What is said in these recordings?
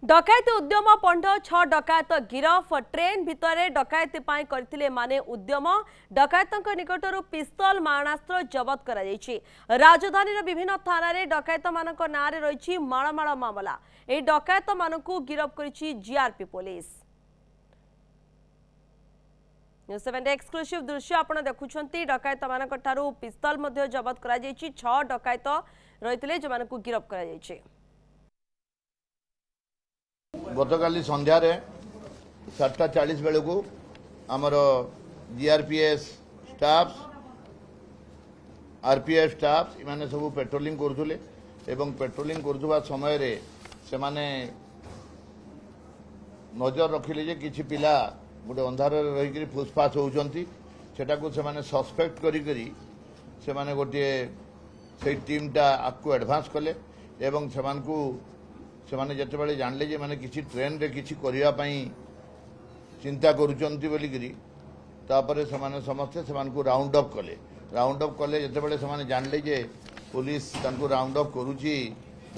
डकैती उद्यम पंड 6 डकैत गिरफ ट्रेन भितर डकैती करथिले माने उद्यम डकैतों निकटर पिस्तल मारणास्त्र जबत करा जायछि। राजधानी विभिन्न थाना रे डकैत मानक नारे रही मालमाल मामला। ए डकैत मानकु गिरफ करिछि जीआरपी पुलिस। न्यूज 7 एक्सक्लूसिव दृश्य आपण देखुछंती। डकैत मानक ठारू पिस्तल मध्ये जबत करा जायछि। 6 डकैत रहितले जे मानकु गिरफ करा जायछि। गतकाली संध्यार 7:40 बेलू आमर जीआरपीएस स्टाफ आरपीएफ स्टाफ इमाने सब पेट्रोलिंग करुले एवं पेट्रोलिंग करुवा समय रे से माने नजर रखिले जे किछि पिला गोटे अंधार रही फुसफास होउचंती सेटाकू से माने सस्पेक्ट करी से माने गोटे से टीमटा आपको एडवांस कले एवं सेमानकू से माने जते जानले जे माने किसी ट्रेन रे किसी करिया पई चिंता करूचंती बोलिकरी तापरे से माने समस्ते से मानकू राउंड अप कले जते से माने जानले जे पुलिस तांको राउंड अप करूची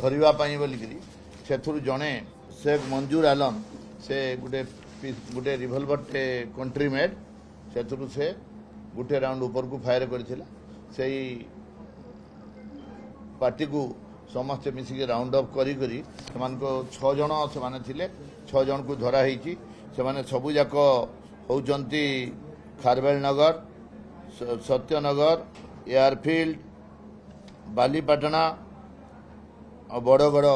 धरिबा पई बोलिकरी सेथुर जणे शेख मंजूर आलम से गुटे रिवॉल्वर टे कंट्री मेड सेथुर से गुटे राउंड ऊपर को फायर करथिला सेही पार्टी को समस्ते मिसिक राउंड अप करी 6 जन से माने थिले 6 जन को धरा होईची से माने सबु जाक होउचंती खारवेल नगर सत्यनगर एयरफील्ड बालीपाटना और बड़गड़